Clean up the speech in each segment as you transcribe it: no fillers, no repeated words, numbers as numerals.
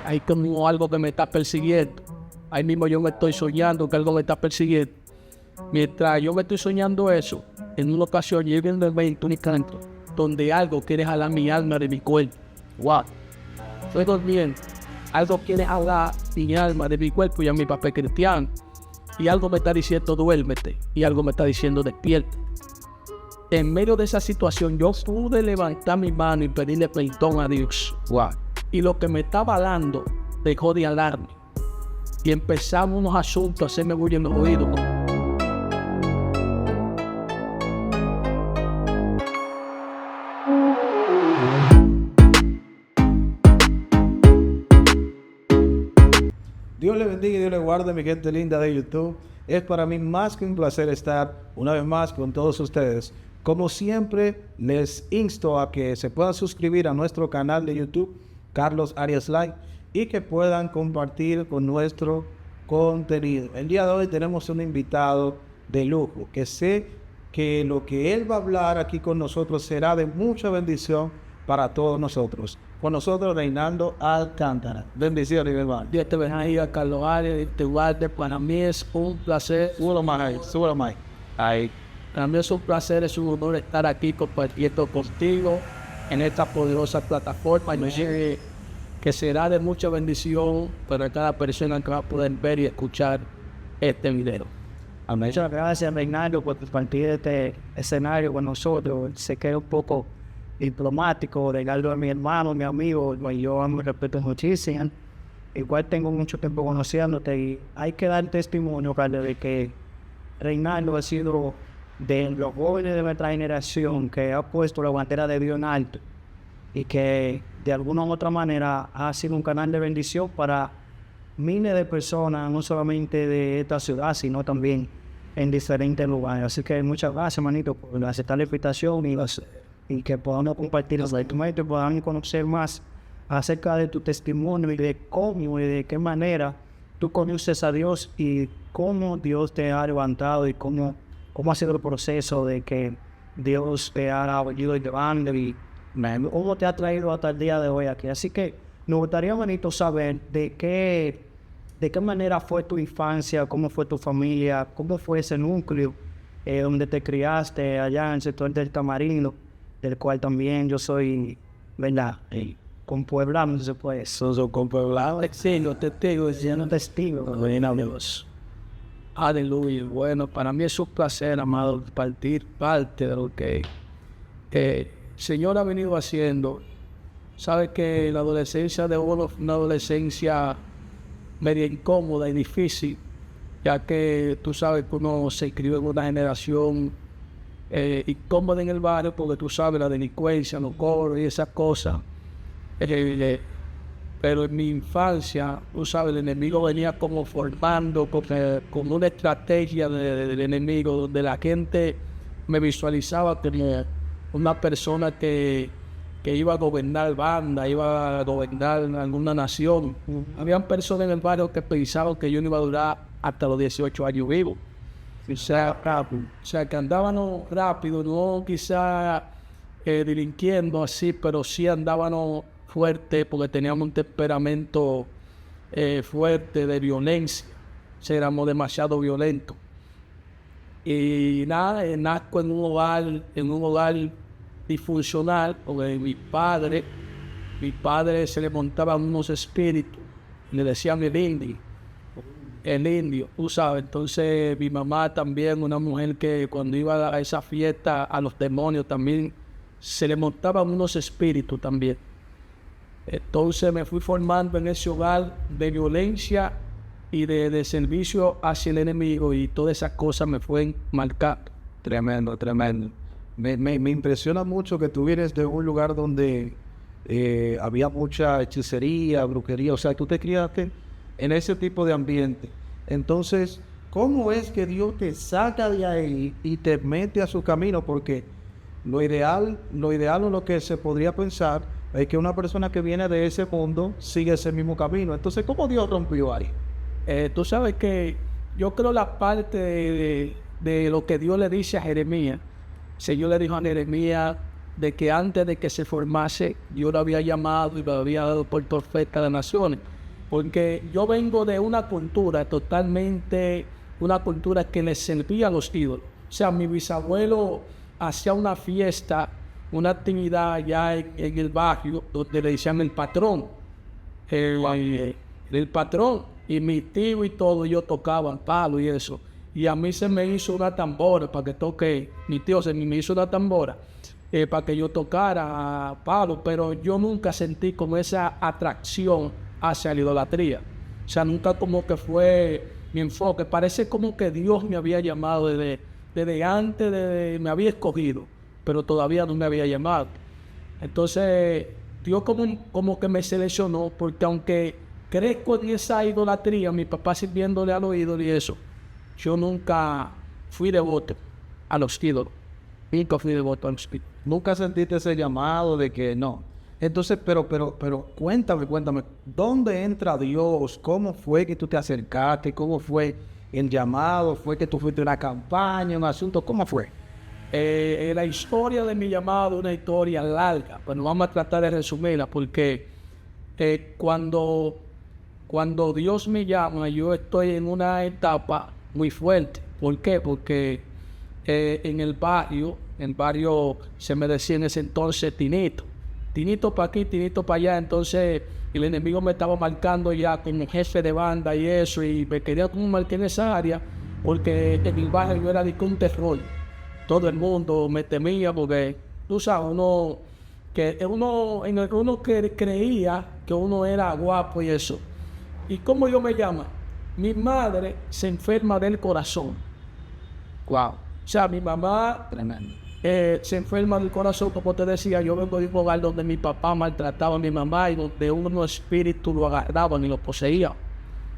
hay como algo que me está persiguiendo. Ahí mismo yo me estoy soñando que algo me está persiguiendo. Mientras yo me estoy soñando eso, en una ocasión llegué en el evento, un canto, donde algo quiere jalar mi alma de mi cuerpo. Wow. Estoy durmiendo. Algo quiere jalar mi alma de mi cuerpo y a mi papel cristiano. Y algo me está diciendo duérmete. Y algo me está diciendo despierta. En medio de esa situación yo pude levantar mi mano y pedirle perdón a Dios. Wow. Y lo que me estaba hablando dejó de hablarme. Y empezamos unos asuntos a hacerme bullir en los oídos. Dios le bendiga y Dios le guarde, mi gente linda de YouTube. Es para mí más que un placer estar una vez más con todos ustedes. Como siempre, les insto a que se puedan suscribir a nuestro canal de YouTube, Carlos Arias Live, y que puedan compartir con nuestro contenido. El día de hoy tenemos un invitado de lujo, que sé que lo que él va a hablar aquí con nosotros será de mucha bendición para todos nosotros. Con nosotros, Reinaldo Alcántara. Bendiciones, mi hermano. Dios te bendiga, Carlos Arias, te guarde. Para mí es un placer. Súbelo más ahí, súbelo más ahí. Para mí es un placer, es un honor estar aquí compartiendo contigo en esta poderosa plataforma. Yo sé que será de mucha bendición para cada persona que va a poder ver y escuchar este video. Amén. Muchas gracias, Reinaldo, por compartir este escenario con nosotros. Sé que es un poco diplomático. Reinaldo es mi hermano, mi amigo, y yo amo y respeto muchísimo. Igual tengo mucho tiempo conociéndote y hay que dar testimonio, Carlos, de que Reinaldo ha sido de los jóvenes de nuestra generación que ha puesto la bandera de Dios en alto y que de alguna u otra manera ha sido un canal de bendición para miles de personas, no solamente de esta ciudad, sino también en diferentes lugares. Así que muchas gracias, manito, por aceptar la invitación y que podamos compartir los documentos y podamos conocer más acerca de tu testimonio y de cómo y de qué manera tú conoces a Dios y cómo Dios te ha levantado y cómo ha sido el proceso de que Dios te ha venido llevando y cómo te ha traído hasta el día de hoy aquí. Así que nos gustaría, manito, saber de qué manera fue tu infancia, cómo fue tu familia, cómo fue ese núcleo donde te criaste allá en el sector del Tamarindo, del cual también yo soy, ¿verdad? Compueblano, se puede. Soy compueblano, exilio, testigo, Lleno testigo. Dios. Aleluya. Bueno, para mí es un placer, amado, partir parte de lo que el Señor ha venido haciendo. Sabes que la adolescencia de uno fue una adolescencia media incómoda y difícil, ya que tú sabes que uno se crió en una generación incómoda en el barrio, porque tú sabes la delincuencia, los coros y esas cosas. Pero en mi infancia, tú sabes, el enemigo venía como formando como una estrategia del enemigo, donde la gente me visualizaba como una persona que iba a gobernar banda, iba a gobernar alguna nación. Habían personas en el barrio que pensaban que yo no iba a durar hasta los 18 años vivo. O sea, que andábamos rápido, no quizá delinquiendo así, pero sí andábamos fuerte porque teníamos un temperamento fuerte de violencia. O sea, éramos demasiado violentos. Y nada, nazco en un hogar disfuncional, porque mi padre se le montaban unos espíritus, le decían el indio, tú sabes. Entonces mi mamá también, una mujer que cuando iba a esa fiesta a los demonios también se le montaban unos espíritus también. Entonces me fui formando en ese hogar de violencia y de servicio hacia el enemigo, y todas esas cosas me fueron marcando. Tremendo, tremendo. Me impresiona mucho que tú vienes de un lugar donde había mucha hechicería, brujería. O sea, tú te criaste en ese tipo de ambiente. Entonces, ¿cómo es que Dios te saca de ahí y te mete a su camino? Porque lo ideal o lo que se podría pensar es que una persona que viene de ese mundo sigue ese mismo camino. Entonces, ¿cómo Dios rompió ahí? Tú sabes que yo creo la parte de lo que Dios le dice a Jeremías. El Señor le dijo a Jeremías, de que antes de que se formase, yo lo había llamado y lo había dado por profeta de naciones. Porque yo vengo de una cultura totalmente, una cultura que le servía a los ídolos. O sea, mi bisabuelo hacía una fiesta, una actividad allá en el barrio, donde le decían el patrón. El patrón. Y mi tío y todo, yo tocaban palo y eso. Y a mí se me hizo una tambora para que toque. Mi tío me hizo una tambora para que yo tocara palo. Pero yo nunca sentí como esa atracción hacia la idolatría. O sea, nunca como que fue mi enfoque. Parece como que Dios me había llamado desde antes, me había escogido, pero todavía no me había llamado. Entonces, Dios como que me seleccionó, porque aunque crezco en esa idolatría, mi papá sirviéndole a los ídolos y eso, yo nunca fui devoto a los ídolos. Nunca fui devoto a los ídolos. Nunca sentiste ese llamado de que no. Entonces, pero cuéntame, ¿dónde entra Dios? ¿Cómo fue que tú te acercaste? ¿Cómo fue el llamado? ¿Fue que tú fuiste a una campaña, un asunto? ¿Cómo fue? La historia de mi llamado es una historia larga, pero vamos a tratar de resumirla, porque cuando Dios me llama, yo estoy en una etapa muy fuerte. ¿Por qué? Porque en el barrio se me decía en ese entonces Tinito para aquí, Tinito para allá. Entonces el enemigo me estaba marcando ya como jefe de banda y eso, y me quería como marcar en esa área, porque en el barrio yo era de un terror. Todo el mundo me temía porque, tú sabes, uno creía que uno era guapo y eso. ¿Y cómo yo me llamo? Mi madre se enferma del corazón. Wow. O sea, mi mamá se enferma del corazón, como te decía. Yo vengo de un hogar donde mi papá maltrataba a mi mamá y donde unos espíritus lo agarraban y lo poseían.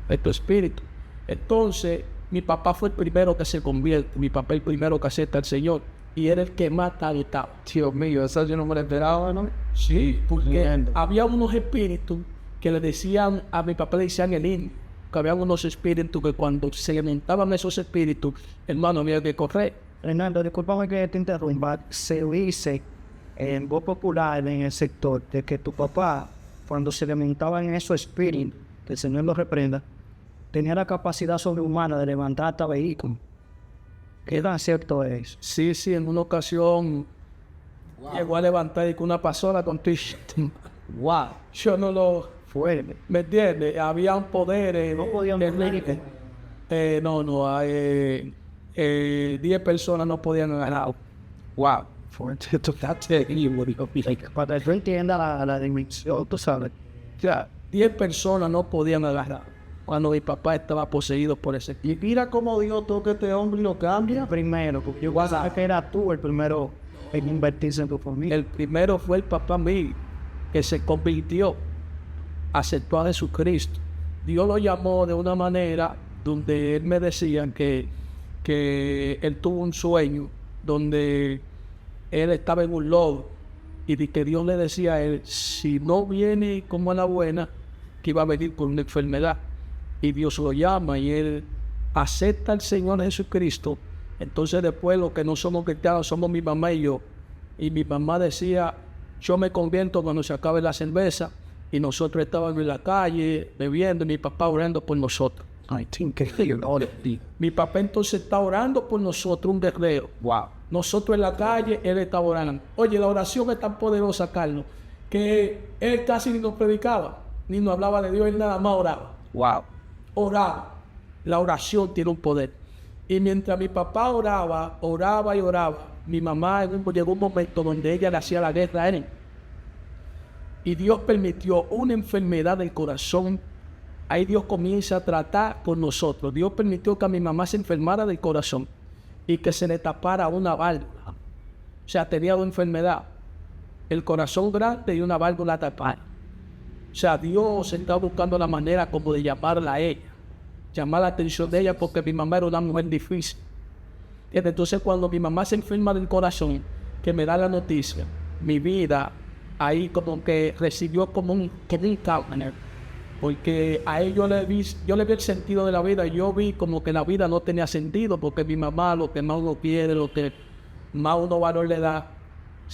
Estos espíritus. Entonces, mi papá fue el primero que se convierte. Mi papá el primero que acepta al Señor. Y era el que más estaba. Dios mío, eso yo no me lo esperaba, ¿no? Sí, porque había unos espíritus que le decían, a mi papá le decían el indio, que había unos espíritus que cuando se alimentaban esos espíritus, hermano, había que correr. Fernando, discúlpame que te interrumpa. Se dice en voz popular en el sector de que tu papá, cuando se alimentaba en esos espíritus, que el Señor lo reprenda, tenía la capacidad sobrehumana de levantar hasta vehículos. ¿Qué tan cierto es? Sí, en una ocasión llegó a levantar y con una pasola con t-shirt. Wow. Yo no lo... Fuerte. ¿Me entiendes? Había un poder... No podían morir. 10 personas no podían agarrar. Wow. Fuerte. Esto está terrible. Para que tú entiendas la dimensión, tú sabes. O sea, 10 personas no podían agarrar cuando mi papá estaba poseído por ese. Y mira cómo Dios toca a este hombre y lo cambia. Primero, porque yo pensaba que era tú el primero en invertirse en tu familia. El primero fue el papá mío, que se convirtió, aceptó a Jesucristo. Dios lo llamó de una manera donde él me decía que él tuvo un sueño donde él estaba en un lodo y de que Dios le decía a él, si no viene como a la buena, que iba a venir con una enfermedad. Y Dios lo llama y él acepta al Señor Jesucristo. Entonces después los que no somos cristianos somos mi mamá y yo. Y mi mamá decía, yo me convierto cuando se acabe la cerveza. Y nosotros estábamos en la calle bebiendo y mi papá orando por nosotros. Mi papá entonces está orando por nosotros, un guerrero. Wow. Nosotros en la calle, él está orando. Oye, la oración es tan poderosa, Carlos, que él casi ni nos predicaba, ni nos hablaba de Dios, él nada más oraba. Wow. Oraba. La oración tiene un poder. Y mientras mi papá oraba y oraba, mi mamá llegó un momento donde ella le hacía la guerra a él. Y Dios permitió una enfermedad del corazón. Ahí Dios comienza a tratar con nosotros. Dios permitió que a mi mamá se enfermara del corazón y que se le tapara una válvula. O sea, tenía una enfermedad. El corazón grande y una válvula tapada. O sea, Dios está buscando la manera como de llamarla a ella. Llamar la atención de ella porque mi mamá era una mujer difícil. Entonces cuando mi mamá se enferma del corazón, que me da la noticia, mi vida ahí como que recibió como un cambio. Porque a él yo le vi el sentido de la vida. Yo vi como que la vida no tenía sentido porque mi mamá, lo que más uno quiere, lo que más uno valor le da,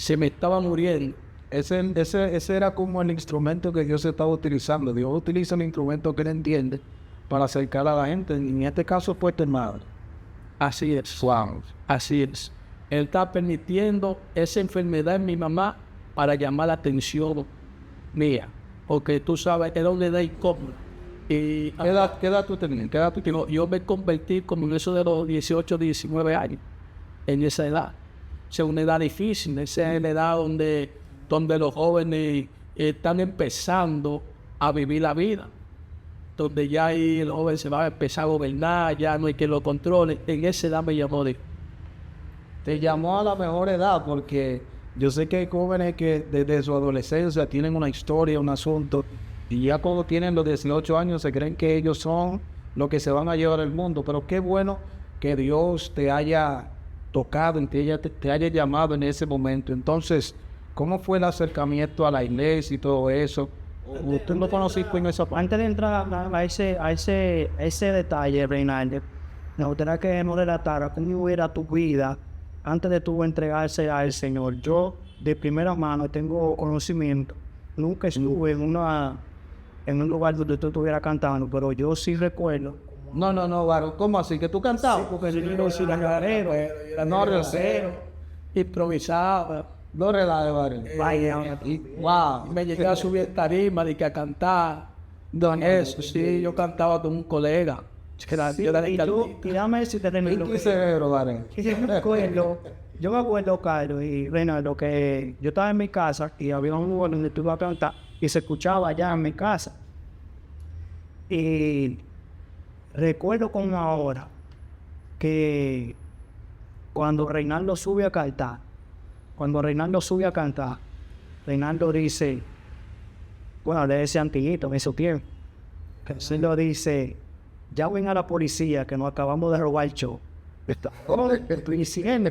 se me estaba muriendo. Ese era como el instrumento que Dios estaba utilizando. Dios utiliza el instrumento que él entiende para acercar a la gente. En este caso fue tu madre. Así es. Wow. Así es. Él está permitiendo esa enfermedad en mi mamá para llamar la atención mía. Porque tú sabes, era una edad incómoda. Y ¿Qué edad tú tenías? ¿Qué edad tú tenías? yo me convertí como en eso de los 18, 19 años. En esa edad. O sea, una edad difícil. Esa es la edad donde los jóvenes están empezando a vivir la vida. Donde ya ahí el joven se va a empezar a gobernar, ya no hay quien lo controle. En esa edad me llamó Dios. Te llamó a la mejor edad porque yo sé que hay jóvenes que desde su adolescencia tienen una historia, un asunto, y ya cuando tienen los 18 años se creen que ellos son los que se van a llevar el mundo. Pero qué bueno que Dios te haya tocado, te haya llamado en ese momento. Entonces, ¿cómo fue el acercamiento a la iglesia y todo eso? ¿Usted lo conociste en esa parte? Antes de entrar a ese detalle, Reinaldo, me gustaría que nos relatara cómo era tu vida antes de tu entregarse al Señor. Yo, de primera mano, tengo conocimiento. Nunca estuve en un lugar donde tú estuvieras cantando, pero yo sí recuerdo. No, varón, ¿cómo así? ¿Que tú cantabas? Sí, porque yo no soy ganadero, No, recero. Improvisaba. No relaje, varón. Vaya, Wow. Me llegué a subir en tarima, de que a cantar. Eso, sí, yo cantaba con un colega. sí, Yo era de y Carlito. dame si te tenés lo ¿Qué que cerebro, varón? yo me acuerdo, Carlos y Reinaldo, que yo estaba en mi casa y había un lugar donde tú ibas a cantar y se escuchaba allá en mi casa. Y recuerdo como ahora que cuando Reinaldo sube a cantar, Reinaldo dice, bueno, le decía antiguito en ese tiempo, Reinaldo dice, ya ven a la policía que nos acabamos de robar el show. ¿Cómo estoy diciendo?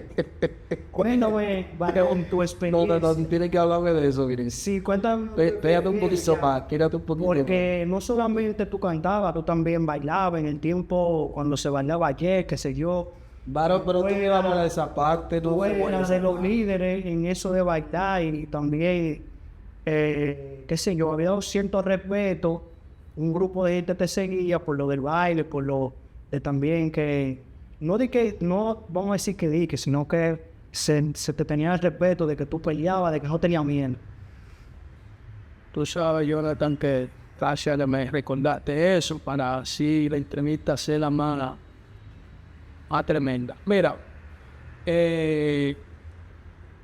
Cuéntame, con tu experiencia. No, tienes que hablarme de eso, miren. Sí, cuéntame. Pégate un poquito más, quédate un poquito más. Porque no solamente tú cantabas, tú también bailabas en el tiempo cuando se bailaba ayer, qué sé yo. Varón, pero tú íbamos a esa parte, Tú eras de los líderes en eso de bailar y también, qué sé yo, había un cierto respeto. Un grupo de gente te seguía por lo del baile, por lo de también que, no vamos a decir que sino que se te tenía el respeto de que tú peleabas, de que no tenías miedo. Tú sabes, Jonathan, que gracias de me recordaste eso para así la entrevista sea más tremenda. Mira, de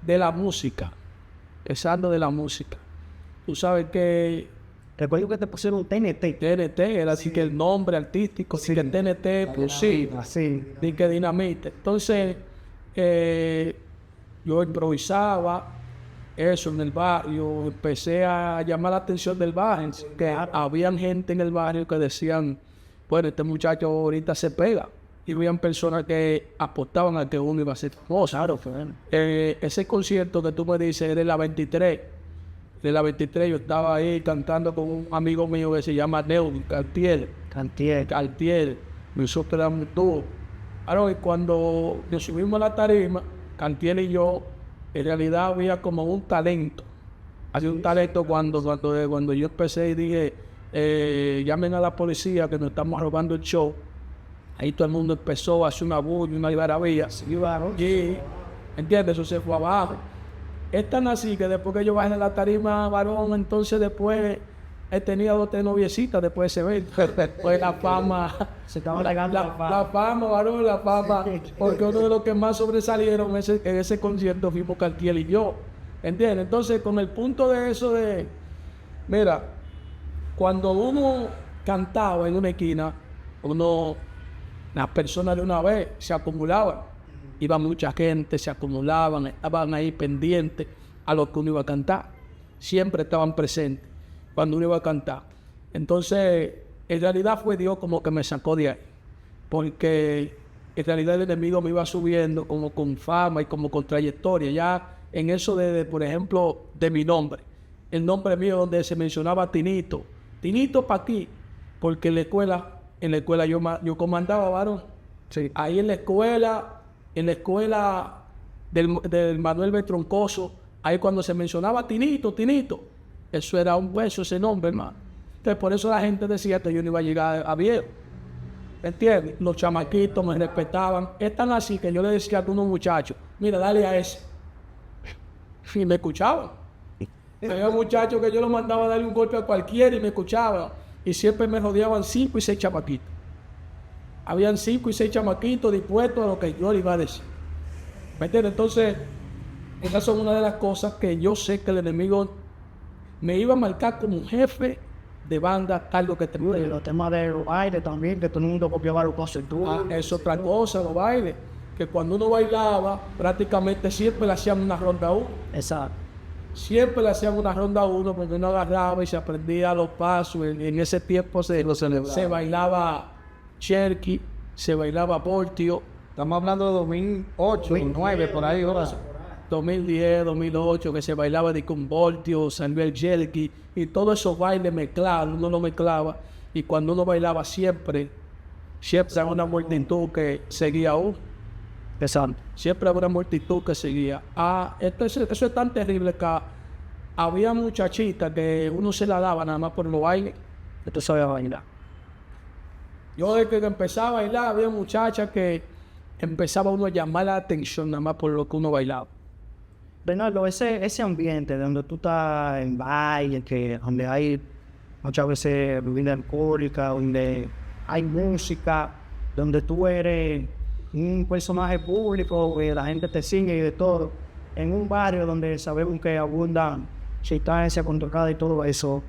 la música, empezando de la música. Tú sabes que Recuerdo que te pusieron un TNT. TNT era así que el nombre artístico, sí. Que TNT, pues sí, ni que Dinamite. Entonces, yo improvisaba eso en el barrio, empecé a llamar la atención del barrio, que habían gente en el barrio que decían, bueno, este muchacho ahorita se pega. Y habían personas que apostaban a que uno iba a ser famoso. Claro, ese concierto que tú me dices es de la 23. De la 23 yo estaba ahí cantando con un amigo mío que se llama Neudi Cartier. Nosotros éramos un dúo. Ahora, y cuando nos subimos a la tarima, Cartier y yo, en realidad había como un talento. Había un talento cuando yo empecé y dije, llamen a la policía que nos estamos robando el show. Ahí todo el mundo empezó a hacer una bulla, una maravilla. Y, ¿entiendes? Eso se fue abajo. Es tan así que después que yo bajé en la tarima, varón, entonces después he tenido 2 noviecitas después de ese evento. Pues la fama, se estaba regando la fama, varón, la fama. Porque uno de los que más sobresalieron en ese concierto fuimos Cartier y yo. ¿Entiendes? Entonces, con el punto de eso de, mira, cuando uno cantaba en una esquina, las personas de una vez se acumulaban. Iba mucha gente, se acumulaban, estaban ahí pendientes a lo que uno iba a cantar. Siempre estaban presentes cuando uno iba a cantar. Entonces, en realidad fue Dios como que me sacó de ahí. Porque en realidad el enemigo me iba subiendo como con fama y como con trayectoria. Ya en eso por ejemplo, de mi nombre. El nombre mío donde se mencionaba Tinito. Tinito para aquí. Porque en la escuela yo comandaba, varón. Sí. Ahí en la escuela del Manuel B. Troncoso, Ahí cuando se mencionaba Tinito, eso era un hueso, ese nombre, hermano. Entonces por eso la gente decía que yo no iba a llegar a viejo. ¿Me entiendes? Los chamaquitos me respetaban. Es tan así que yo le decía a algunos muchachos, mira, dale a ese. Y me escuchaban. Había muchachos que yo los mandaba a darle un golpe a cualquiera y me escuchaban. Y siempre me rodeaban 5 y 6 chamaquitos. Habían 5 y 6 chamaquitos dispuestos a lo que yo le iba a decir. ¿Me entiendes? Entonces, esas son una de las cosas que yo sé que el enemigo me iba a marcar como un jefe de banda, algo que te Y los temas de los bailes también, que todo el mundo copiaba los pasos tú. es otra cosa, los bailes. Que cuando uno bailaba, prácticamente siempre le hacían una ronda 1. Exacto. Siempre le hacían una ronda 1 porque uno agarraba y se aprendía los pasos. En ese tiempo se bailaba Cherokee, se bailaba Voltio. Estamos hablando de 2008, 2009, por ahí, ahora. 2010, 2008, que se bailaba de con Voltio, Samuel Cherokee y todos esos bailes mezclados, uno lo mezclaba. Y cuando uno bailaba siempre había una multitud que seguía a uno. Exacto. Siempre había una multitud que seguía. Eso es tan terrible que había muchachitas que uno se la daba nada más por los bailes. Tú sabías bailar. Yo desde que empezaba a bailar, había muchachas que empezaba uno a llamar la atención nada más por lo que uno bailaba. Bernardo, ese ambiente donde tú estás en baile, donde hay muchas veces bebida alcohólica, donde hay música, donde tú eres un personaje público, que la gente te sigue y de todo, en un barrio donde sabemos que abundan sustancias controladas y todo eso,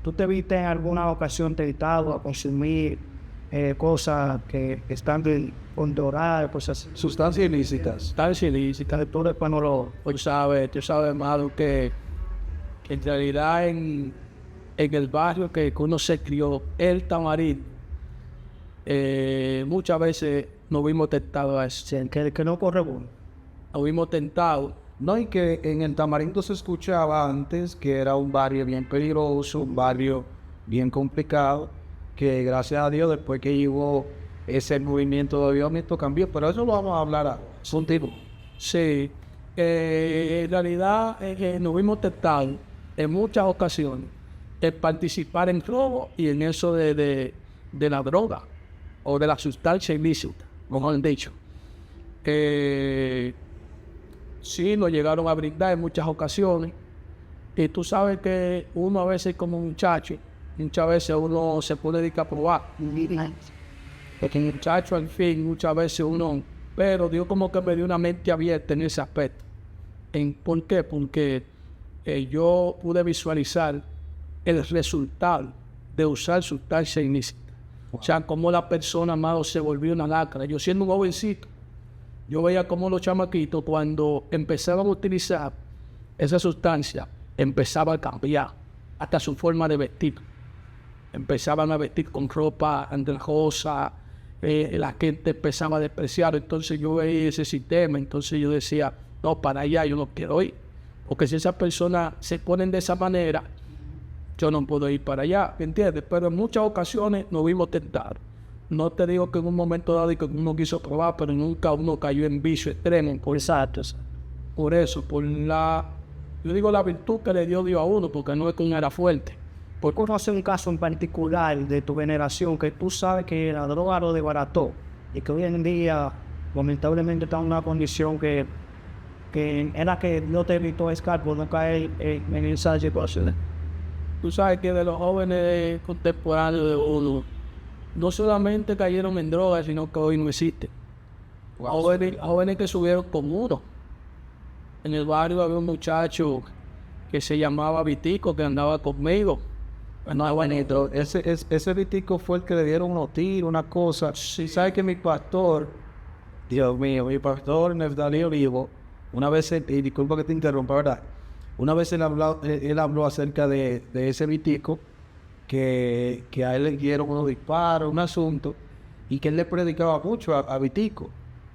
¿tú te viste en alguna ocasión tentado a consumir cosas que están controladas, cosas así? Sustancias ilícitas. Tan ilícitas, Tú después no lo... tú sabes, hermano, que en realidad en el barrio que uno se crió, el Tamarindo, muchas veces nos vimos tentados a eso. Sí, que no corre bueno. Nos vimos tentados. No, y que en el Tamarindo se escuchaba antes que era un barrio bien peligroso, un barrio bien complicado, que gracias a Dios después que llegó ese movimiento de avivamiento cambió, pero eso lo vamos a hablar a contigo. Sí, en realidad nos vimos tentados en muchas ocasiones en participar en robo y en eso de la droga o de la sustancia ilícita, mejor dicho. Sí, nos llegaron a brindar en muchas ocasiones. Y tú sabes que uno a veces como muchacho, muchas veces uno se puede dedicar a probar. Porque muchacho, al fin, muchas veces uno... Pero Dios como que me dio una mente abierta en ese aspecto. ¿Por qué? Porque yo pude visualizar el resultado de usar sustancia ilícita. Wow. O sea, como la persona, amado, se volvió una lacra. Yo siendo un jovencito, yo veía como los chamaquitos cuando empezaban a utilizar esa sustancia, empezaban a cambiar hasta su forma de vestir. Empezaban a vestir con ropa andrajosa, la gente empezaba a despreciar. Entonces yo veía ese sistema, entonces yo decía, no, para allá yo no quiero ir. Porque si esas personas se ponen de esa manera, yo no puedo ir para allá, ¿me entiendes? Pero en muchas ocasiones nos vimos tentados. No te digo que en un momento dado que uno quiso probar, pero nunca uno cayó en vicio extremo. Exacto. Por eso, yo digo la virtud que le dio Dios a uno, porque no es que uno era fuerte. ¿Por qué conocer un caso en particular de tu generación que tú sabes que la droga lo desbarató y que hoy en día lamentablemente está en una condición que era que no te evitó escapar por no caer en esa situación? Tú sabes que de los jóvenes contemporáneos de uno, no solamente cayeron en drogas, sino que hoy no existen. Wow. Jóvenes que subieron con uno. En el barrio había un muchacho que se llamaba Vitico, que andaba conmigo. No, Juanito, ese Vitico fue el que le dieron unos tiros, una cosa. Sí, sabes que mi pastor, Dios mío, mi pastor Neftalí Olivo, una vez, y disculpa que te interrumpa, ¿verdad? Una vez él habló acerca de ese Vitico, que a él le dieron unos disparos, un asunto, y que él le predicaba mucho a Vitico,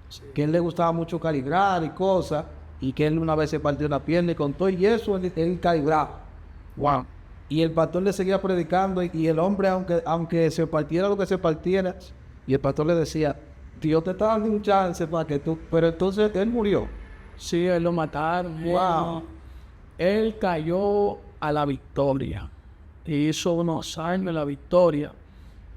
sí, que él le gustaba mucho calibrar y cosas, y que él una vez se partió la pierna y con todo y eso él calibraba. Wow. Y el pastor le seguía predicando y el hombre, aunque se partiera lo que se partiera, y el pastor le decía, Dios te está dando un chance para que tú... Pero entonces él murió. Sí, él lo mataron. Wow. Él cayó a La Victoria. Hizo unos años en La Victoria.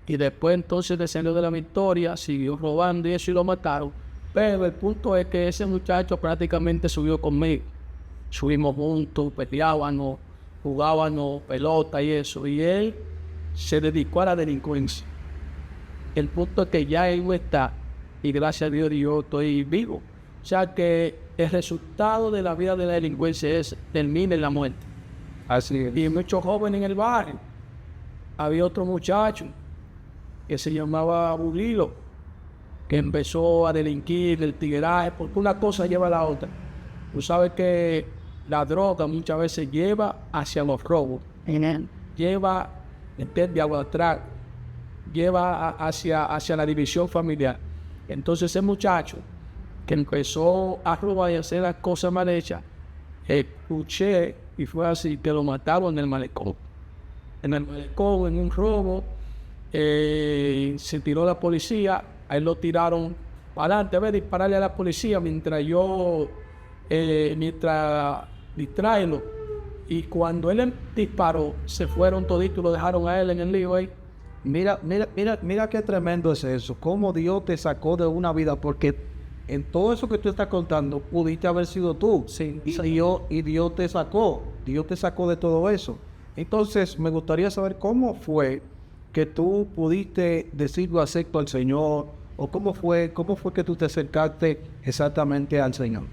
Y después entonces descendió de La Victoria, siguió robando y eso y lo mataron. Pero el punto es que ese muchacho prácticamente subió conmigo. Subimos juntos, peleábamos, jugábamos pelota y eso. Y él se dedicó a la delincuencia. El punto es que ya él no está. Y gracias a Dios yo estoy vivo. O sea que el resultado de la vida de la delincuencia termina en la muerte. Así es. Y muchos jóvenes en el barrio. Había otro muchacho que se llamaba Bulilo, que empezó a delinquir el tigueraje, porque una cosa lleva a la otra. Tú sabes que la droga muchas veces lleva hacia los robos, lleva de agua atrás, lleva hacia la división familiar. Entonces ese muchacho que empezó a robar y hacer las cosas mal hechas, escuché y fue así, que lo mataron en el malecón. En el malecón, en un robo, se tiró la policía, a él lo tiraron para adelante, a ver, dispararle a la policía mientras distraerlo. Y cuando él disparó, se fueron toditos y lo dejaron a él en el lío ahí. Mira qué tremendo es eso. Cómo Dios te sacó de una vida, porque en todo eso que tú estás contando, pudiste haber sido tú. Sí. Y Dios te sacó. Dios te sacó de todo eso. Entonces, me gustaría saber cómo fue que tú pudiste decirlo acepto al Señor, o cómo fue que tú te acercaste exactamente al Señor.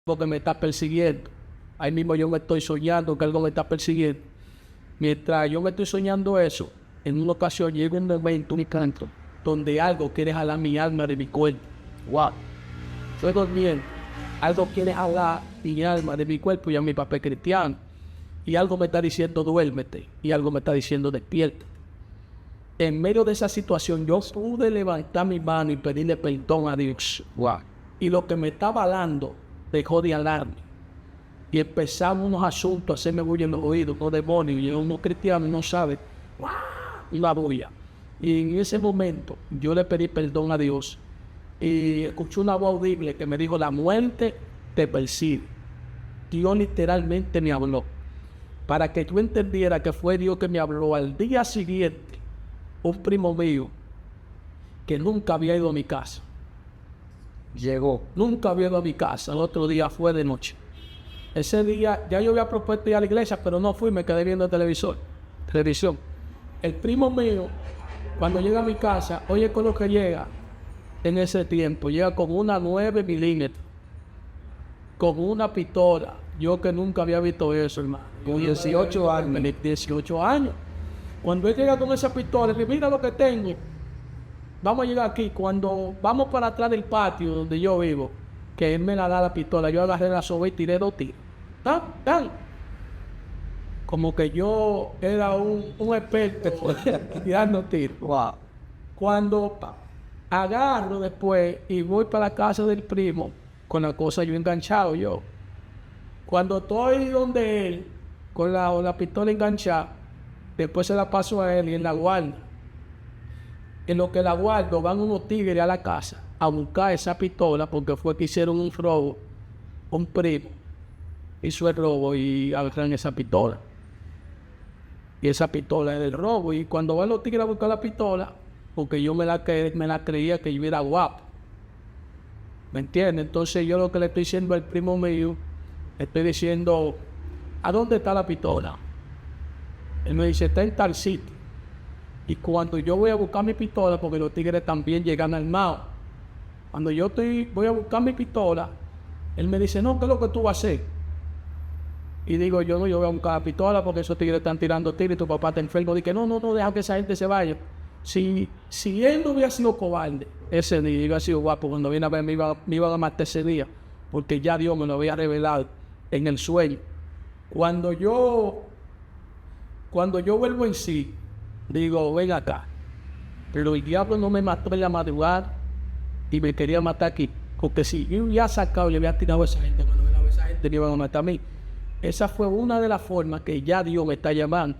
Porque me está persiguiendo. Ahí mismo yo me estoy soñando que algo me está persiguiendo. Mientras yo me estoy soñando eso, en una ocasión llego a un evento, un canto, donde algo quiere jalar mi alma de mi cuerpo. Wow. Estoy durmiendo. Algo quiere jalar mi alma de mi cuerpo, y a mi papá es cristiano. Y algo me está diciendo duérmete. Y algo me está diciendo despierta. En medio de esa situación yo pude levantar mi mano y pedirle perdón a Dios. Wow. Y lo que me estaba hablando dejó de hablarme. Y empezamos unos asuntos a hacerme bulla en los oídos, unos demonios. Y uno cristiano no sabe. ¡Wow! Una bulla. Y en ese momento yo le pedí perdón a Dios. Y escuché una voz audible que me dijo: la muerte te persigue. Dios literalmente me habló. Para que yo entendiera que fue Dios que me habló. Al día siguiente, un primo mío que nunca había ido a mi casa llegó. Nunca había ido a mi casa. El otro día fue de noche. Ese día ya yo había propuesto ir a la iglesia, pero no fui, me quedé viendo televisión. El primo mío, cuando llega a mi casa, oye con lo que llega en ese tiempo, llega con una 9 milímetros, con una pistola. Yo que nunca había visto eso, hermano. Con 18 años. 18 años. Cuando él llega con esa pistola, dice: mira lo que tengo. Vamos a llegar aquí. Cuando vamos para atrás del patio donde yo vivo, que él me la da la pistola, yo agarré la soga y tiré 2 tiros. ¡Tan, tan! Como que yo era un experto tirando tiros. Wow. Cuando agarro después y voy para la casa del primo, con la cosa yo enganchado yo. Cuando estoy donde él, con la pistola enganchada, después se la paso a él y él la guarda. En lo que la guardo, van unos tigres a la casa a buscar esa pistola porque fue que hicieron un robo. Un primo hizo el robo y agarraron esa pistola. Y esa pistola era el robo. Y cuando van los tigres a buscar la pistola, porque yo me la creía que yo era guapo. ¿Me entiendes? Entonces yo lo que le estoy diciendo al primo mío, estoy diciendo, ¿a dónde está la pistola? Él me dice, está en tal sitio. Y cuando yo voy a buscar mi pistola, porque los tigres también llegan armados, cuando yo voy a buscar mi pistola, él me dice, no, ¿qué es lo que tú vas a hacer? Y digo, yo voy a buscar la pistola porque esos tigres están tirando tiros y tu papá está enfermo. Dije, no, deja que esa gente se vaya. Si él no hubiera sido cobarde ese día, hubiera sido guapo, cuando viene a ver me iba a matar ese día, porque ya Dios me lo había revelado en el sueño. Cuando yo vuelvo en sí, digo, ven acá. Pero el diablo no me mató en la madrugada y me quería matar aquí. Porque si yo hubiera sacado y le había tirado a esa gente, cuando viene a ver esa gente me iban a matar a mí. Esa fue una de las formas que ya Dios me está llamando.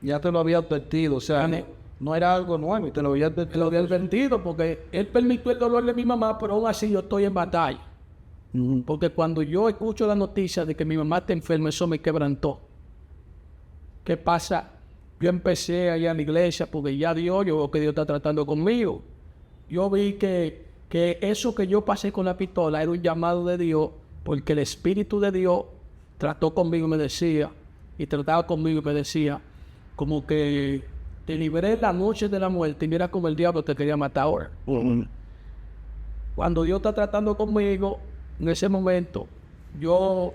Ya te lo había advertido, o sea, no era algo nuevo, y te lo había advertido. Me lo había advertido porque Él permitió el dolor de mi mamá, pero aún así yo estoy en batalla. Porque cuando yo escucho la noticia de que mi mamá está enferma, eso me quebrantó. ¿Qué pasa? Yo empecé allá en la iglesia porque ya Dios, yo veo que Dios está tratando conmigo. Yo vi que eso que yo pasé con la pistola era un llamado de Dios, porque el Espíritu de Dios trató conmigo y me decía, y trataba conmigo y me decía, como que te libré la noche de la muerte y mira como el diablo te quería matar ahora. Cuando Dios está tratando conmigo, en ese momento, yo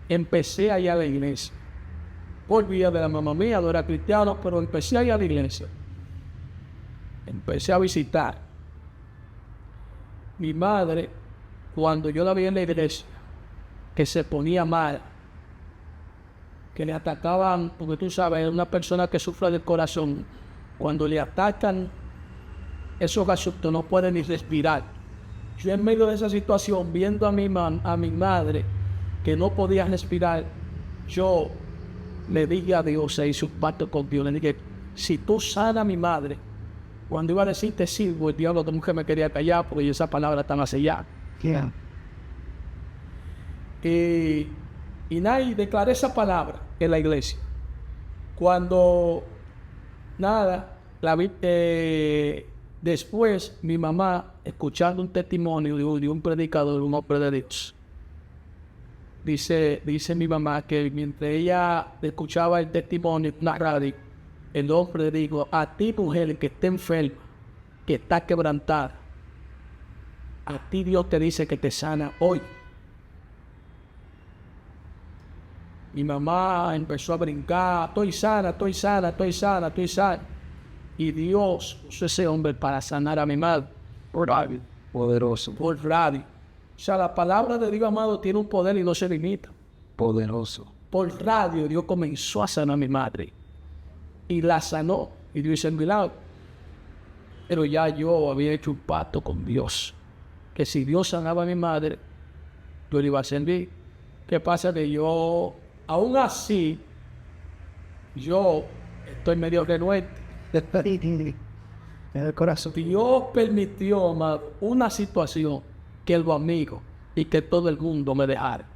empecé a ir a la iglesia. Por vía de la mamá mía, no era cristiano, pero empecé a ir a la iglesia. Empecé a visitar. Mi madre, cuando yo la vi en la iglesia, que se ponía mal, que le atacaban, porque tú sabes, una persona que sufre del corazón, cuando le atacan esos gasoductos no puede ni respirar. Yo en medio de esa situación, viendo a mi madre que no podía respirar, yo le dije a Dios, se hizo un pacto con Dios, le dije, si tú sanas a mi madre, cuando iba a decir te sirvo, el diablo de mujer me quería callar porque esa palabra estaba sellada. Yeah. Y nadie declaré esa palabra en la iglesia. Cuando después mi mamá, escuchando un testimonio de un predicador, un hombre de Dios, dice mi mamá que mientras ella escuchaba el testimonio en una radio, el hombre le dijo, a ti mujer que está enferma, que está quebrantada, a ti Dios te dice que te sana hoy. Mi mamá empezó a brincar, estoy sana. Y Dios usó ese hombre para sanar a mi madre. Por radio. Poderoso. Por radio. O sea, la palabra de Dios, amado, tiene un poder y no se limita. Poderoso. Por radio Dios comenzó a sanar a mi madre. Y la sanó. Y Dios hizo el milagro. Pero ya yo había hecho un pacto con Dios. Que si Dios sanaba a mi madre, yo le iba a servir. ¿Qué pasa? Que yo, aún así, yo estoy medio renuente. En el corazón. Dios permitió, amado, una situación que los amigos y que todo el mundo me dejara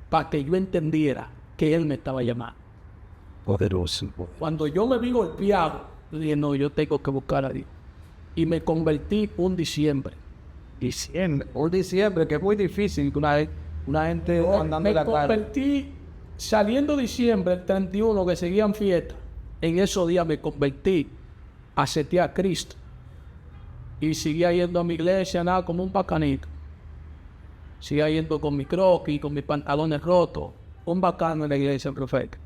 para que yo entendiera que Él me estaba llamando. Poderoso. Cuando yo me vi golpeado, yo dije, no, yo tengo que buscar a Dios. Y me convertí un diciembre. Un diciembre, que es muy difícil que una gente andando Me en la calle. convertí, saliendo diciembre, el 31, que seguían fiestas, en esos días me convertí, acepté a Cristo. Y seguía yendo a mi iglesia, nada, como un bacanito. Seguía yendo con mi croquis, con mis pantalones rotos. Un bacano en la iglesia, el profeta.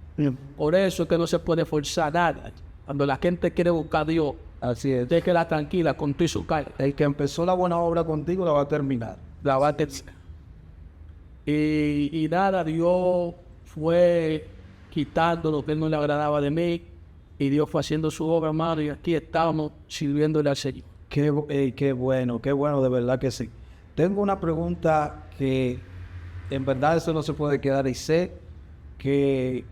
Por eso es que no se puede forzar nada. Cuando la gente quiere buscar a Dios, Así es. déjela tranquila con tu y su carga. El que empezó la buena obra contigo la va a terminar. La va a terminar. Y nada, Dios fue quitando lo que Él no le agradaba de mí. Y Dios fue haciendo su obra, hermano. Y aquí estamos sirviéndole al Señor. Qué bueno de verdad que sí. Tengo una pregunta que en verdad eso no se puede quedar y sé que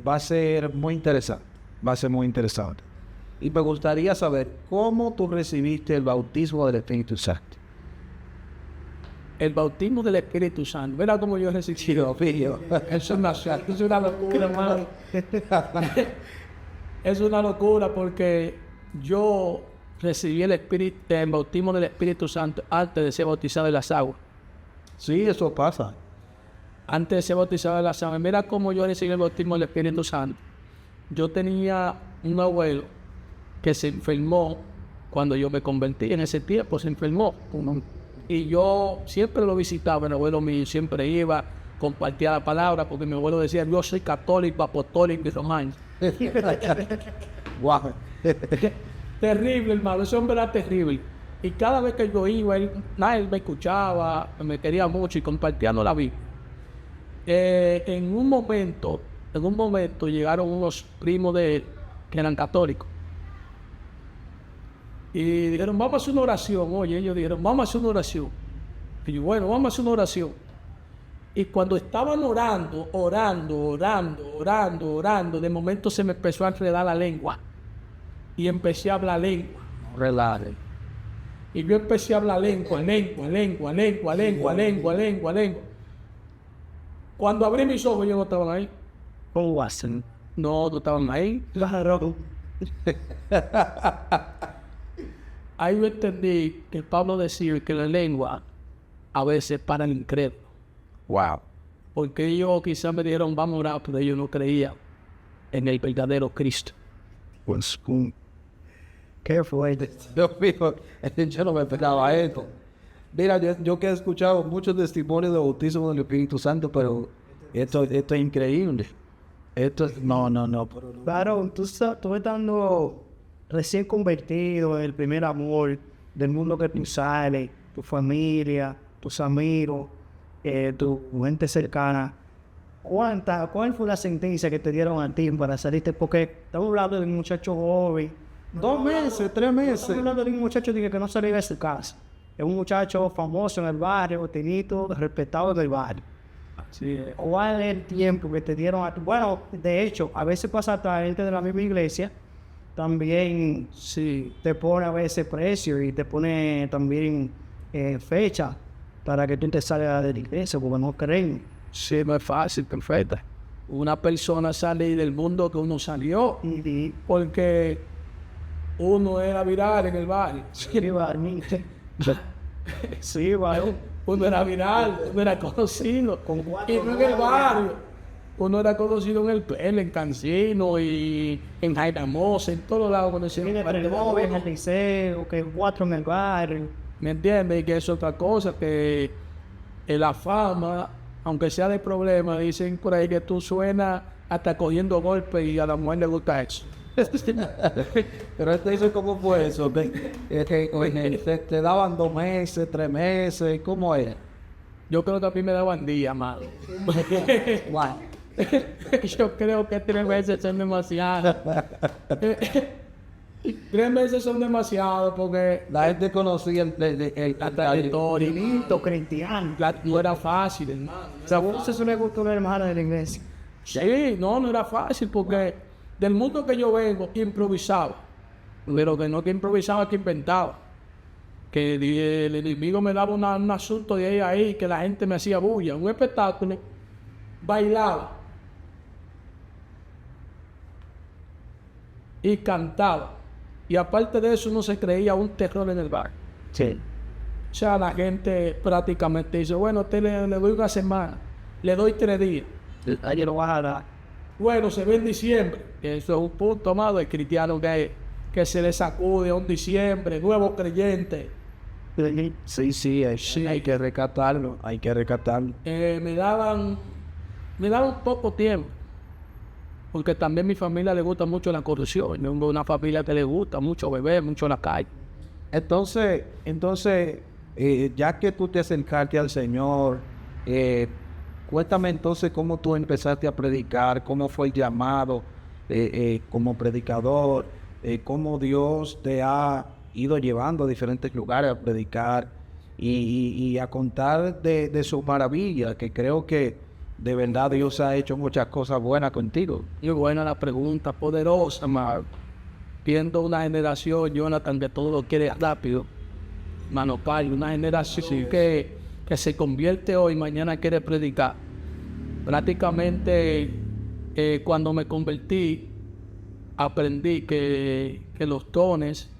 va a ser muy interesante. Va a ser muy interesante. y me gustaría saber cómo tú recibiste el bautismo del Espíritu Santo. El bautismo del Espíritu Santo. Verá cómo yo he recibido, filho. Es una locura, hermano. Es una locura porque yo recibí el bautismo del Espíritu Santo antes de ser bautizado en las aguas. Sí, eso pasa. Antes de ser bautizado en las aguas. Mira cómo yo recibí el bautismo del Espíritu Santo. Yo tenía un abuelo que se enfermó cuando yo me convertí. En ese tiempo se enfermó. Y yo siempre lo visitaba, el abuelo mío siempre iba, compartía la palabra, porque mi abuelo decía, yo soy católico, apostólico y romano. Wow. Terrible, hermano, ese hombre era terrible. Y cada vez que yo iba, él me escuchaba, me quería mucho y compartiendo la Biblia. En un momento llegaron unos primos de él que eran católicos. Y dijeron, vamos a hacer una oración. Oye, ellos dijeron, vamos a hacer una oración. Y yo, bueno, vamos a hacer una oración. Y cuando estaban orando, de momento se me empezó a enredar la lengua. Y empecé a hablar lengua. Relaje. Y yo empecé a hablar lengua. Cuando abrí mis ojos, ellos no estaban ahí. ¿Cómo hacen? No estaban ahí. Claro. Ahí yo entendí que Pablo decía que la lengua a veces para el incrédulo. Wow. Porque ellos quizás me dijeron, vamos a orar, pero ellos no creían en el verdadero Cristo. Pues, ¿Qué fue? Dios mío, yo no me esperaba esto. Mira, yo que he escuchado muchos testimonios de bautismo del Espíritu Santo, pero esto es increíble. No. Claro, tú estando recién convertido en el primer amor del mundo que tú sales, tu familia, tus amigos, tu gente cercana. ¿Cuál fue la sentencia que te dieron a ti para salirte? Porque estamos hablando de un muchacho joven. 2 meses, 3 meses. Estamos hablando de un muchacho que no salía de su casa. Es un muchacho famoso en el barrio, tenido, respetado en el barrio. Sí. ¿Cuál es el tiempo que te dieron a ti? Bueno, de hecho, a veces pasa hasta gente de la misma iglesia, también Sí. te pone a veces precio y te pone también fecha para que tú te salgas de la iglesia, porque no creen. Sí, no es fácil, perfecta. Una persona sale del mundo que uno salió Y porque uno era viral en el barrio. sí, vale. Uno era viral, uno era conocido. Y no en el barrio. Uno era conocido en el Pele, en Cancino y en Jaidamosa, en todos lados conocido. Viene para el joven, en el liceo, que 4 en el barrio. ¿Me entiendes? Y que es otra cosa, que la fama, aunque sea de problema, dicen por ahí que tú suenas hasta cogiendo golpes y a la mujer le gusta eso. Pero dice cómo fue eso, te daban 2 meses, 3 meses, ¿cómo era? Yo creo que a mí me daban días, mano. Wow. Yo creo que 3 meses son demasiado. 3 meses son demasiado porque La gente conocía la trayectoria. Bonito, cristiano. No era fácil, hermano. O sea, vos se le gustó una hermana de la iglesia. Sí, no era fácil porque del mundo que yo vengo, improvisaba. Pero que no que improvisaba, que inventaba. Que el enemigo me daba un asunto de ahí, que la gente me hacía bulla. Un espectáculo, bailaba y cantaba. Y aparte de eso, uno se creía un terror en el bar. Sí. O sea, la gente prácticamente dice, bueno, usted le doy una semana, le doy 3 días. Ayer lo vas a dar. Bueno, se ve en diciembre. Eso es un punto más del cristiano que se le sacude a un diciembre, nuevo creyente. Sí, hay que recatarlo, Me daban poco tiempo. Porque también a mi familia le gusta mucho la corrupción. Yo tengo una familia que le gusta mucho beber, mucho la calle. Entonces, ya que tú te acercaste al Señor, cuéntame entonces cómo tú empezaste a predicar, cómo fue el llamado como predicador, cómo Dios te ha ido llevando a diferentes lugares a predicar y a contar de sus maravillas, que creo que de verdad Dios ha hecho muchas cosas buenas contigo. Y buena la pregunta, poderosa, Marco. viendo una generación, Jonathan, que todo lo quiere rápido, mano Pai, una generación que se convierte hoy, mañana quiere predicar. Prácticamente, cuando me convertí, aprendí que los dones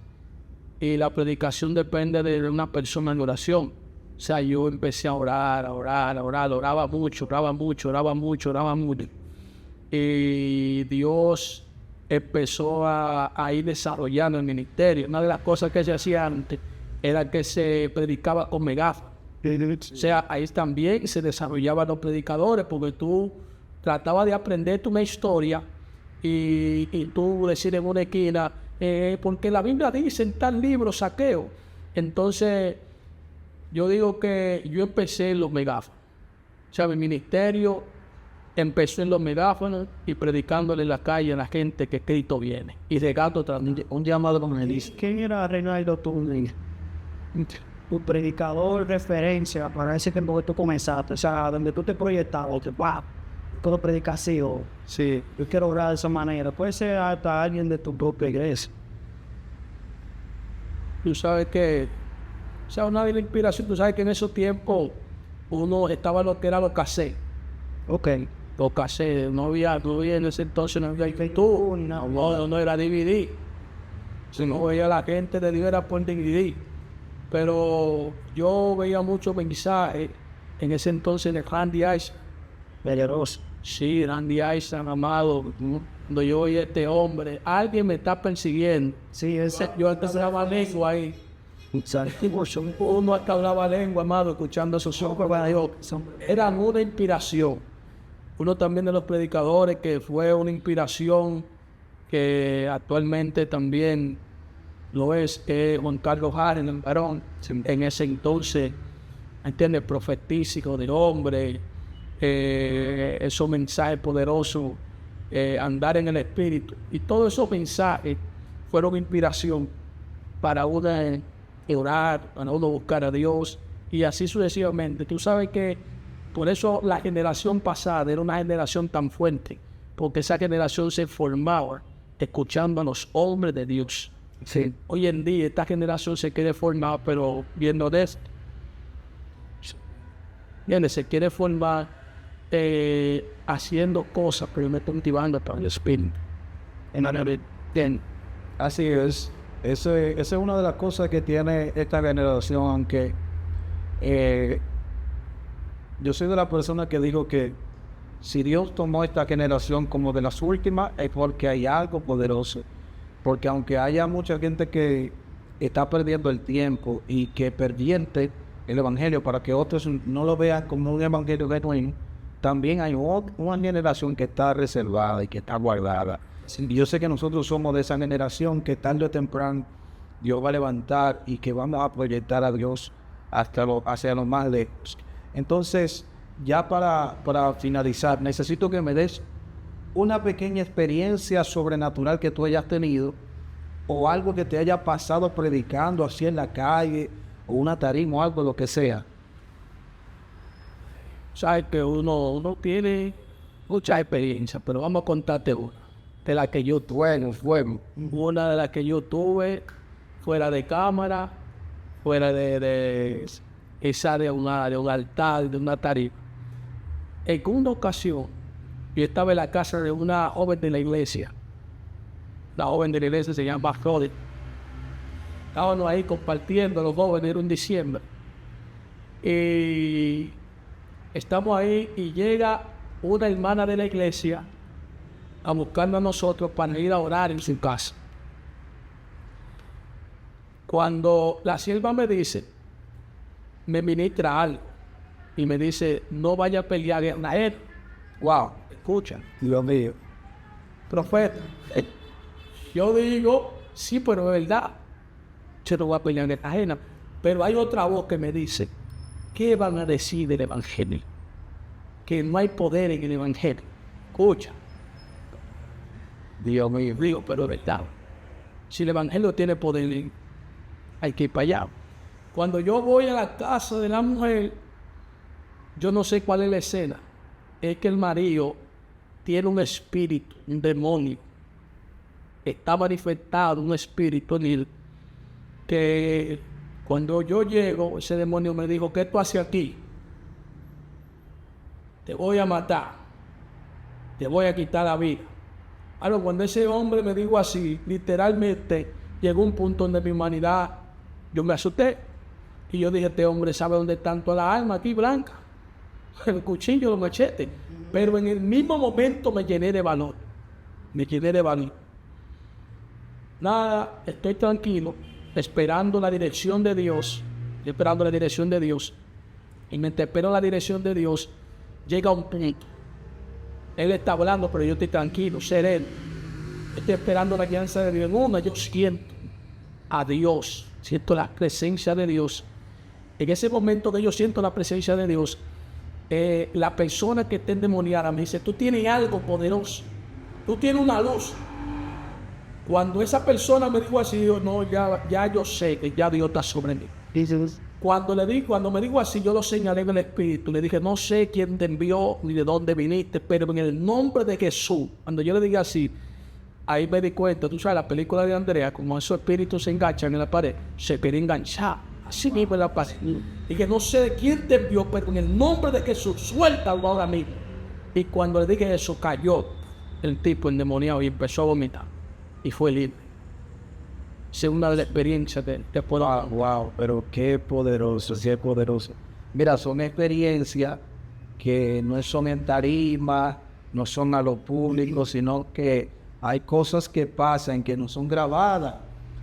y la predicación depende de una persona en oración. O sea, yo empecé a orar, oraba mucho. Y Dios empezó a ir desarrollando el ministerio. Una de las cosas que se hacía antes era que se predicaba con megáfono. O sea, ahí también se desarrollaban los predicadores, porque tú tratabas de aprenderte una historia y tú decir en una esquina, porque la Biblia dice en tal libro, Saqueo. Entonces, yo digo que yo empecé en los megáfonos. O sea, mi ministerio empezó en los megáfonos y predicándole en la calle a la gente que Cristo viene. Y regando un llamado como me dice. ¿Quién era Reinaldo Tuning? Tu predicador referencia para ese tiempo que tú comenzaste, o sea, donde tú te proyectabas, que wow, puedo predicar así, o Sí. yo quiero orar de esa manera. Puede ser hasta alguien de tu propia iglesia. Tú sabes que, o sea, una de las inspiraciones, tú sabes que en esos tiempos uno estaba lo que era los cassettes. Ok. Los cassettes, no había en ese entonces, no había YouTube, no era DVD. Si no veía la gente de Dios era por DVD. Pero yo veía muchos mensajes en ese entonces de Randy Isaac. Peligroso. Sí, Randy Isaac, amado. Cuando yo oí a este hombre, alguien me está persiguiendo. Sí, ese. Yo hasta hablaba lengua ahí. Uno hasta hablaba lengua, amado, escuchando esos ojos. Eran una inspiración. Uno también de los predicadores que fue una inspiración que actualmente también lo es Juan Carlos Jaren, el varón, en ese entonces, ¿entiendes? Profetístico de hombre, esos mensajes poderosos, andar en el Espíritu. Y todos esos mensajes fueron inspiración para uno orar, para uno buscar a Dios, y así sucesivamente. Tú sabes que por eso la generación pasada era una generación tan fuerte, porque esa generación se formaba escuchando a los hombres de Dios. Sí. Hoy en día esta generación se quiere formar, pero viendo de esto. ¿Entiendes? Se quiere formar haciendo cosas, pero no cultivando para el Espíritu. Bien. Así es. Esa es una de las cosas que tiene esta generación, aunque yo soy de la persona que digo que si Dios tomó esta generación como de las últimas, es porque hay algo poderoso. Porque aunque haya mucha gente que está perdiendo el tiempo y que perdiente el evangelio para que otros no lo vean como un evangelio genuino, también hay una generación que está reservada y que está guardada. Y yo sé que nosotros somos de esa generación que tarde o temprano Dios va a levantar y que vamos a proyectar a Dios hacia lo más lejos. Entonces, ya para finalizar, necesito que me des una pequeña experiencia sobrenatural que tú hayas tenido o algo que te haya pasado predicando así en la calle o una tarima o algo, lo que sea. Sabes que uno tiene mucha experiencia, pero vamos a contarte una de la que yo tuve. Una de las que yo tuve fuera de cámara, fuera de esa de un altar, de una tarima. En una ocasión, yo estaba en la casa de una joven de la iglesia. La joven de la iglesia se llama Rodi. Estábamos ahí compartiendo, los jóvenes, era un diciembre. Y estamos ahí y llega una hermana de la iglesia a buscarnos a nosotros para ir a orar en su casa. Cuando la sierva me dice, me ministra algo y me dice, no vaya a pelear a él. Wow, escucha. Dios mío. Profeta. Yo digo, sí, pero es verdad. Yo no voy a pelear en ajena. Pero hay otra voz que me dice, ¿qué van a decir del evangelio? Que no hay poder en el evangelio. Escucha. Dios mío, digo, pero es verdad. Si el evangelio tiene poder, hay que ir para allá. Cuando yo voy a la casa de la mujer, yo no sé cuál es la escena. Es que el marido tiene un espíritu, un demonio. está manifestado un espíritu en él que cuando yo llego, ese demonio me dijo, ¿qué tú haces aquí? Te voy a matar, te voy a quitar la vida. Ahora, cuando ese hombre me dijo así, literalmente llegó un punto donde mi humanidad, yo me asusté. Y yo dije, este hombre sabe dónde están todas las armas aquí, blancas. El cuchillo, los machetes. Pero en el mismo momento me llené de valor. Nada, estoy tranquilo, esperando la dirección de Dios. Y mientras espero la dirección de Dios, llega un punto. Él está hablando, pero yo estoy tranquilo, sereno. Estoy esperando la guianza de Dios. En una, yo siento a Dios, siento la presencia de Dios. En ese momento que yo siento la presencia de Dios, la persona que está endemoniada me dice, tú tienes algo poderoso, tú tienes una luz. Cuando esa persona me dijo así, yo no, ya yo sé que ya Dios está sobre mí. Cuando me dijo así, yo lo señalé en el espíritu. Le dije, no sé quién te envió ni de dónde viniste, pero en el nombre de Jesús. Cuando yo le diga así, ahí me di cuenta, tú sabes, la película de Andrea, como esos espíritus se enganchan en la pared, se quiere enganchar. Así mismo en la pared. Dije, no sé de quién te envió, pero en el nombre de Jesús, suéltalo ahora mismo. Y cuando le dije eso, cayó el tipo endemoniado y empezó a vomitar. Y fue libre. Esa es una de las experiencias de poder. Wow, pero qué poderoso. Mira, son experiencias que no son en tarima, no son a lo público, sino que hay cosas que pasan que no son grabadas.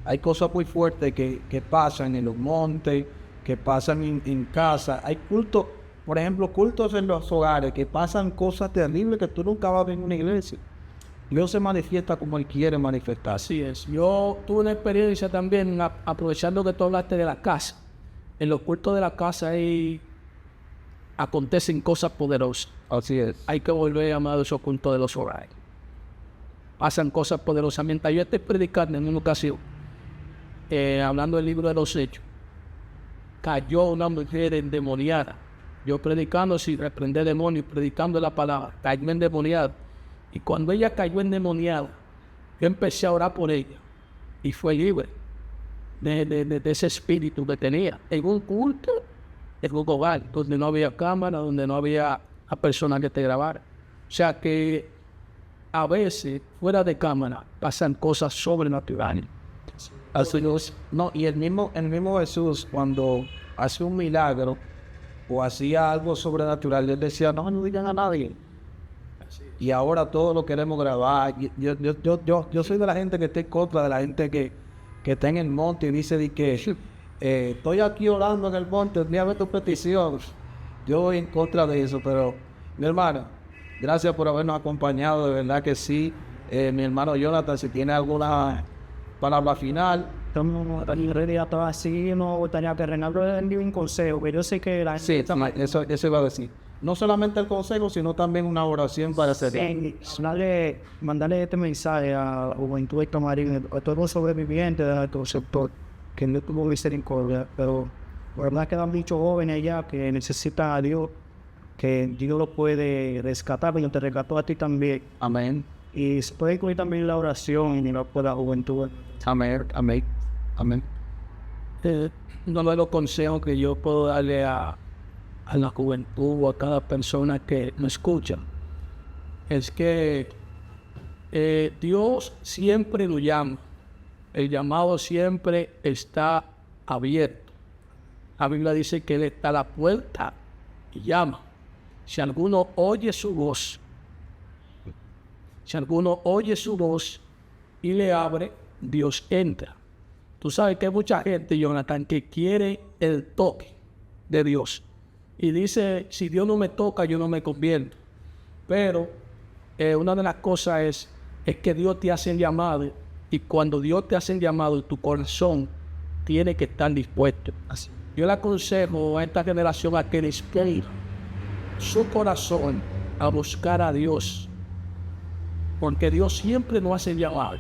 Hay cosas muy fuertes que pasan en los montes, que pasan en casa. Hay cultos, por ejemplo, cultos en los hogares, que pasan cosas terribles que tú nunca vas a ver en una iglesia. Dios se manifiesta como Él quiere manifestar. Así es. Yo tuve una experiencia también, aprovechando que tú hablaste de la casa. En los cultos de la casa ahí acontecen cosas poderosas. Así es. Hay que volver a amar esos cultos de los hogares. Pasan cosas poderosas. Mientras yo estoy predicando en una ocasión, hablando del libro de los Hechos, cayó una mujer endemoniada. Yo predicando sin reprender demonios, predicando la palabra, cayó endemoniada. Y cuando ella cayó endemoniada, yo empecé a orar por ella y fue libre de ese espíritu que tenía. En un culto, en un hogar, donde no había cámara, donde no había a persona que te grabara. O sea que a veces, fuera de cámara, pasan cosas sobrenaturales. No, y el mismo Jesús, cuando hace un milagro o hacía algo sobrenatural, él decía, no digan a nadie. Y ahora todo lo queremos grabar. Yo soy de la gente que está en contra de la gente que está en el monte y dice de que estoy aquí orando en el monte, envíame tu petición. Yo voy en contra de eso, pero mi hermano, gracias por habernos acompañado, de verdad que sí. Mi hermano Jonathan, si tiene alguna palabra final. En realidad todo así, no gustaría que Reinaldo le dé un consejo, pero yo sé que la Sí, eso iba a decir. No solamente el consejo, sino también una oración para hacer. Sí, mandarle este mensaje a la juventud de Camarín, a todos los sobrevivientes de nuestro sector, que no tuvo misericordia, pero la verdad quedan muchos jóvenes allá que necesitan a Dios, que Dios lo puede rescatar, pero te rescató a ti también. Amén. Y se puede incluir también la oración y la juventud. Amén. Uno de los consejos que yo puedo darle a la juventud o a cada persona que me escucha es que Dios siempre lo llama. El llamado siempre está abierto. La Biblia dice que Él está a la puerta y llama. Si alguno oye su voz y le abre, Dios entra. Tú sabes que hay mucha gente, Jonathan, que quiere el toque de Dios. Y dice, si Dios no me toca, yo no me convierto. Pero una de las cosas es que Dios te hace el llamado. Y cuando Dios te hace el llamado, tu corazón tiene que estar dispuesto. Así. Yo le aconsejo a esta generación a que disponga su corazón a buscar a Dios. Porque Dios siempre nos hace el llamado.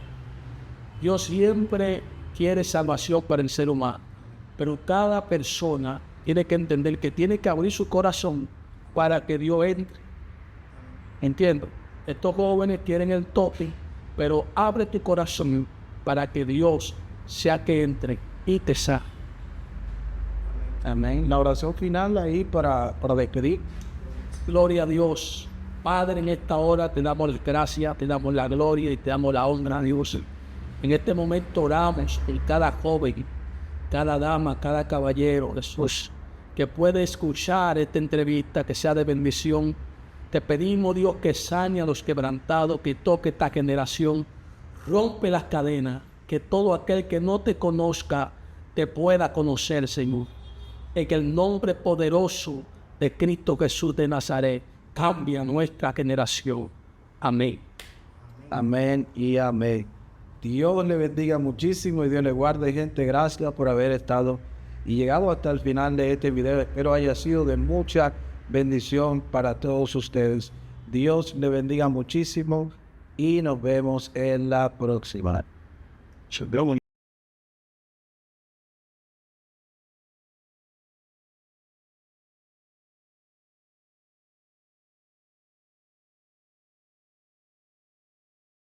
Dios siempre quiere salvación para el ser humano. Pero cada persona tiene que entender que tiene que abrir su corazón para que Dios entre. Entiendo. Estos jóvenes quieren el toque, pero abre tu corazón para que Dios sea que entre y te sane. Amén. La oración final ahí para despedir. Gloria a Dios. Padre, en esta hora te damos las gracias, te damos la gloria y te damos la honra, Dios. En este momento oramos por cada joven, cada dama, cada caballero, Jesús, que puede escuchar esta entrevista, que sea de bendición. Te pedimos, Dios, que sane a los quebrantados, que toque esta generación, rompe las cadenas, que todo aquel que no te conozca te pueda conocer, Señor. En el nombre poderoso de Cristo Jesús de Nazaret, cambia nuestra generación. Amén. Amén y amén. Dios le bendiga muchísimo y Dios le guarde, gente. Gracias por haber estado y llegado hasta el final de este video. Espero haya sido de mucha bendición para todos ustedes. Dios le bendiga muchísimo y nos vemos en la próxima.